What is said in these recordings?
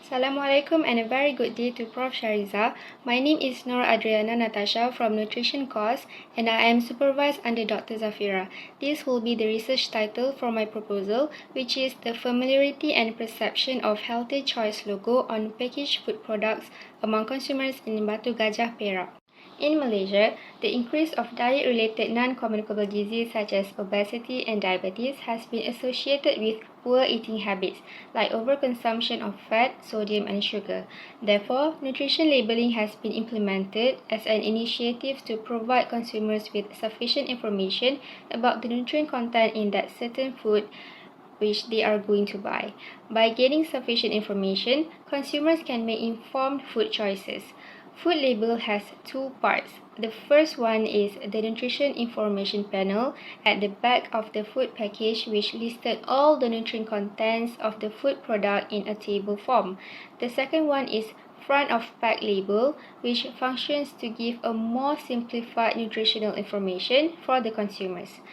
Assalamualaikum and a very good day to Prof. Shariza. My name is Nor Adriana Natasha from Nutrition course and I am supervised under Dr. Zafira. This will be the research title for my proposal, which is the familiarity and perception of healthy choice logo on packaged food products among consumers in Batu, Gajah, Perak. In Malaysia, the increase of diet-related non-communicable disease such as obesity and diabetes has been associated with poor eating habits like overconsumption of fat, sodium and sugar. Therefore, nutrition labeling has been implemented as an initiative to provide consumers with sufficient information about the nutrient content in that certain food which they are going to buy. By gaining sufficient information, consumers can make informed food choices. Food label has two parts. The first one is the nutrition information panel at the back of the food package, which listed all the nutrient contents of the food product in a table form. The second one is front of pack label, which functions to give a more simplified nutritional information for the consumers.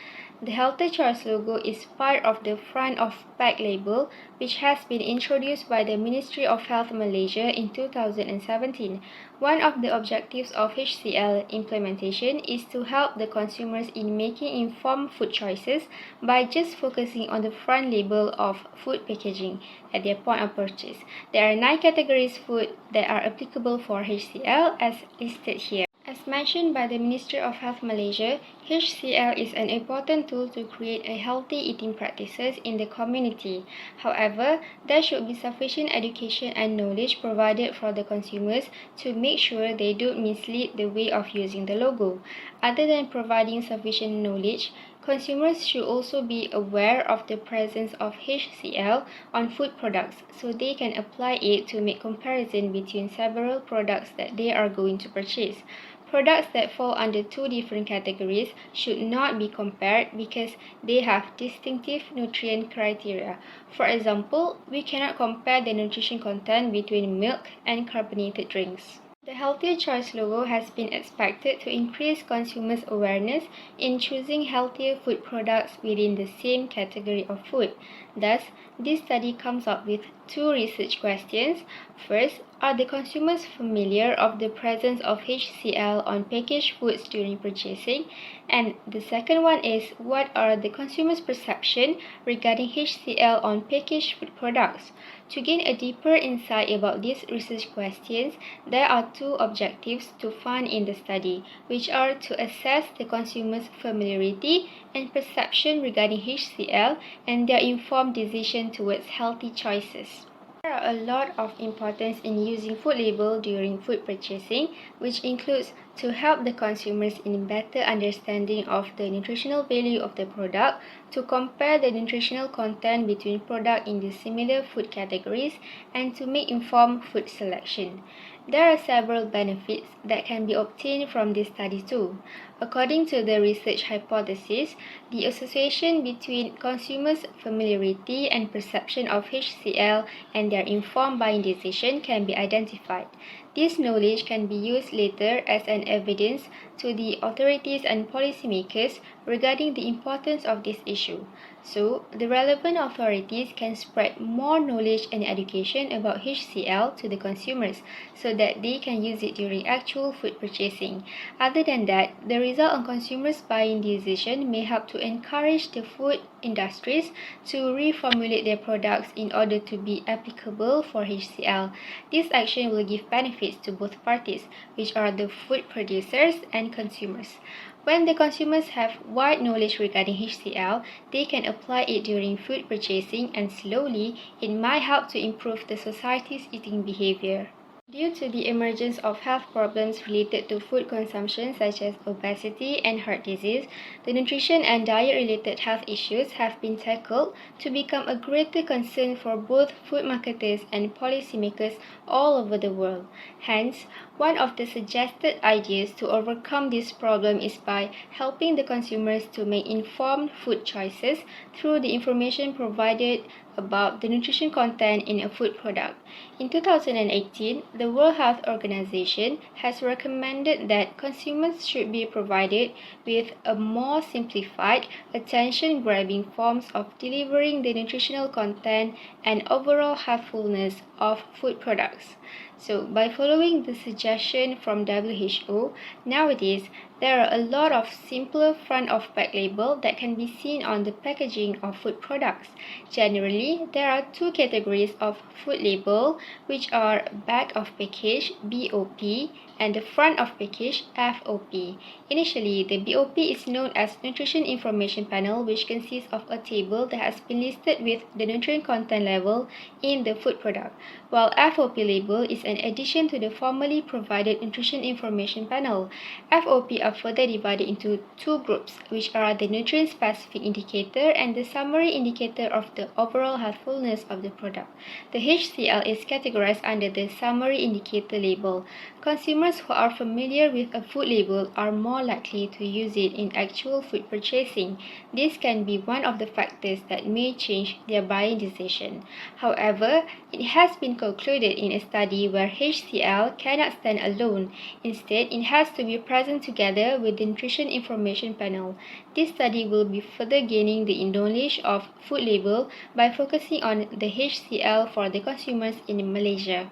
The Healthy Choice logo is part of the front of pack label, which has been introduced by the Ministry of Health Malaysia in 2017. One of the objectives of HCL implementation is to help the consumers in making informed food choices by just focusing on the front label of food packaging at their point of purchase. There are 9 categories food that are applicable for HCL as listed here. As mentioned by the Ministry of Health Malaysia, HCL is an important tool to create a healthy eating practices in the community. However, there should be sufficient education and knowledge provided for the consumers to make sure they don't mislead the way of using the logo. Other than providing sufficient knowledge, consumers should also be aware of the presence of HCL on food products so they can apply it to make comparison between several products that they are going to purchase. Products that fall under 2 different categories should not be compared because they have distinctive nutrient criteria. For example, we cannot compare the nutrition content between milk and carbonated drinks. The Healthy Choice logo has been expected to increase consumers' awareness in choosing healthier food products within the same category of food. Thus, this study comes up with 2 research questions. First, are the consumers familiar of the presence of HCL on packaged foods during purchasing? And the second one is, what are the consumers' perception regarding HCL on packaged food products? To gain a deeper insight about these research questions, there are 2 objectives to find in the study, which are to assess the consumers' familiarity and perception regarding HCL and their informed decision towards healthy choices. There are a lot of importance in using food label during food purchasing, which includes to help the consumers in better understanding of the nutritional value of the product, to compare the nutritional content between products in the similar food categories, and to make informed food selection. There are several benefits that can be obtained from this study too. According to the research hypothesis, the association between consumers' familiarity and perception of HCL and their informed buying decision can be identified. This knowledge can be used later as an evidence to the authorities and policymakers regarding the importance of this issue. So, the relevant authorities can spread more knowledge and education about HCL to the consumers so that they can use it during actual food purchasing. Other than that, the result on consumers' buying decision may help to encourage the food industries to reformulate their products in order to be applicable for HCL. This action will give benefits to both parties, which are the food producers and consumers. When the consumers have wide knowledge regarding HCL, they can apply it during food purchasing and slowly it might help to improve the society's eating behavior. Due to the emergence of health problems related to food consumption such as obesity and heart disease, the nutrition and diet-related health issues have been tackled to become a greater concern for both food marketers and policymakers all over the world. Hence, one of the suggested ideas to overcome this problem is by helping the consumers to make informed food choices through the information provided about the nutrition content in a food product. In 2018, the World Health Organization has recommended that consumers should be provided with a more simplified, attention-grabbing forms of delivering the nutritional content and overall healthfulness of food products. So, by following the suggestion from WHO, nowadays there are a lot of simpler front of pack label that can be seen on the packaging of food products. Generally, there are two categories of food label, which are back of package (BOP) and the front of package (FOP). Initially, the BOP is known as Nutrition Information Panel, which consists of a table that has been listed with the nutrient content level in the food product, while FOP label is an addition to the formerly provided Nutrition Information Panel. FOP are further divided into two groups, which are the Nutrient Specific Indicator and the Summary Indicator of the overall healthfulness of the product. The HCL is categorized under the Summary Indicator label. Consumers who are familiar with a food label are more likely to use it in actual food purchasing. This can be one of the factors that may change their buying decision. However, it has been concluded in a study where HCL cannot stand alone. Instead, it has to be present together with the Nutrition Information Panel. This study will be further gaining the knowledge of food label by focusing on the HCL for the consumers in Malaysia.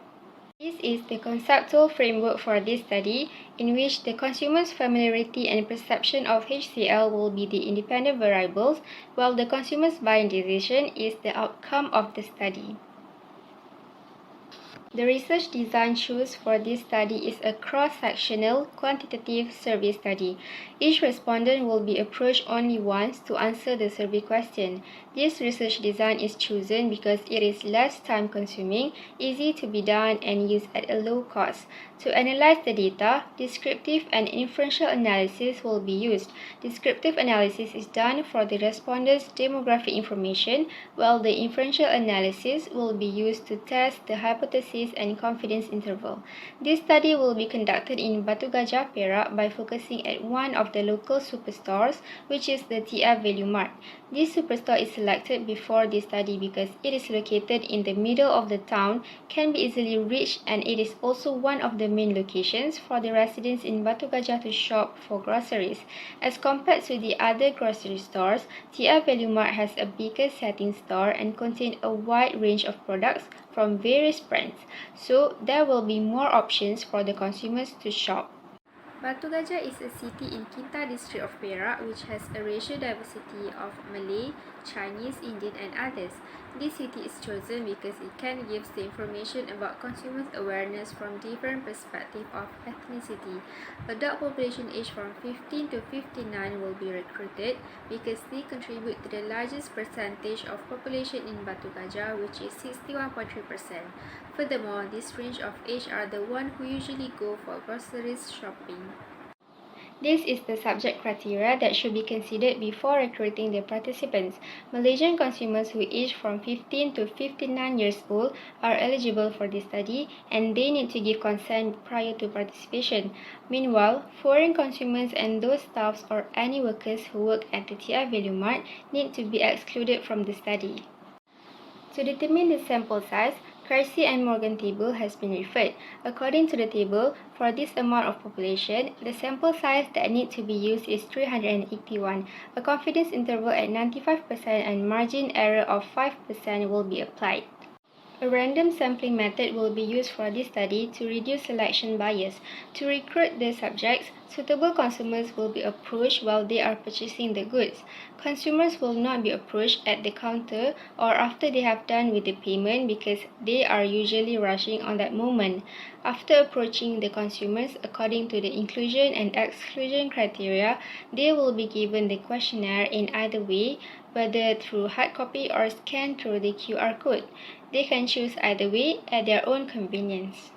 This is the conceptual framework for this study, in which the consumer's familiarity and perception of HCL will be the independent variables, while the consumer's buying decision is the outcome of the study. The research design chosen for this study is a cross-sectional quantitative survey study. Each respondent will be approached only once to answer the survey question. This research design is chosen because it is less time-consuming, easy to be done, and used at a low cost. To analyze the data, descriptive and inferential analysis will be used. Descriptive analysis is done for the respondents' demographic information, while the inferential analysis will be used to test the hypothesis and confidence interval. This study will be conducted in Batu, Gajah, Perak by focusing at one of the local superstores, which is the TF Value Mart. This superstore is selected before this study because it is located in the middle of the town, can be easily reached, and it is also one of the main locations for the residents in Batu Gajah to shop for groceries. As compared to the other grocery stores, TF Value Mart has a bigger setting store and contains a wide range of products from various brands, so there will be more options for the consumers to shop. Batu Gajah is a city in Kita district of Perak, which has a racial diversity of Malay, Chinese, Indian, and others. This city is chosen because it can give the information about consumers' awareness from different perspectives of ethnicity. Adult population aged from 15 to 59 will be recruited because they contribute to the largest percentage of population in Batu Gajah, which is 61.3%. Furthermore, this range of age are the ones who usually go for groceries shopping. This is the subject criteria that should be considered before recruiting the participants. Malaysian consumers who age from 15 to 59 years old are eligible for this study, and they need to give consent prior to participation. Meanwhile, foreign consumers and those staffs or any workers who work at the TF Value Mart need to be excluded from the study. To determine the sample size, Kersey and Morgan table has been referred. According to the table, for this amount of population, the sample size that needs to be used is 381. A confidence interval at 95% and margin error of 5% will be applied. A random sampling method will be used for this study to reduce selection bias. To recruit the subjects, suitable consumers will be approached while they are purchasing the goods. Consumers will not be approached at the counter or after they have done with the payment because they are usually rushing on that moment. After approaching the consumers according to the inclusion and exclusion criteria, they will be given the questionnaire in either way, whether through hard copy or scanned through the QR code. They can choose either way at their own convenience.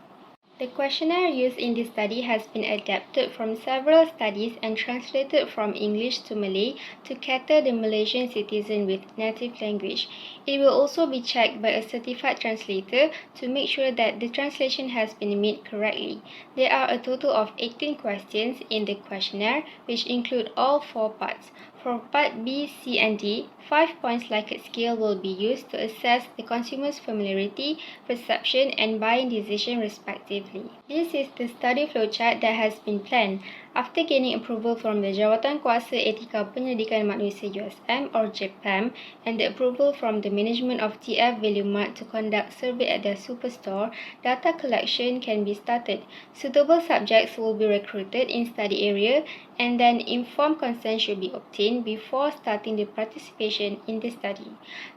The questionnaire used in this study has been adapted from several studies and translated from English to Malay to cater the Malaysian citizen with native language. It will also be checked by a certified translator to make sure that the translation has been made correctly. There are a total of 18 questions in the questionnaire, which include all 4 parts. For Part B, C, and D, 5 points Likert scale will be used to assess the consumer's familiarity, perception, and buying decision respectively. This is the study flowchart that has been planned. After gaining approval from the Jawatan Kuasa Etika Penyelidikan Manusia USM or JPM and the approval from the management of TF Value Mart to conduct survey at their superstore, data collection can be started. Suitable subjects will be recruited in study area and then informed consent should be obtained before starting the participation in the study.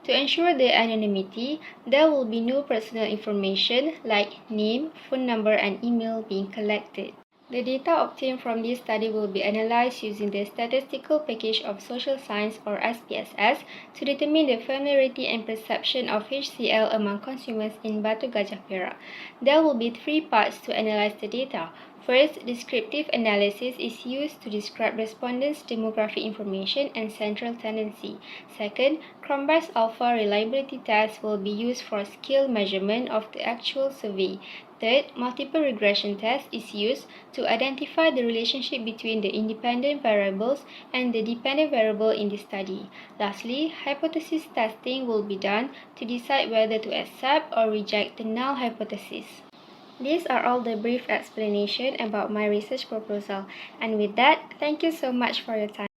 To ensure their anonymity, there will be no personal information like name, phone number and email being collected. The data obtained from this study will be analysed using the Statistical Package of Social Science or SPSS to determine the familiarity and perception of HCL among consumers in Batu, Gajah, Perak. There will be 3 parts to analyse the data. First, descriptive analysis is used to describe respondents' demographic information and central tendency. Second, Cronbach's alpha reliability test will be used for scale measurement of the actual survey. Third, multiple regression test is used to identify the relationship between the independent variables and the dependent variable in the study. Lastly, hypothesis testing will be done to decide whether to accept or reject the null hypothesis. These are all the brief explanation about my research proposal. And with that, thank you so much for your time.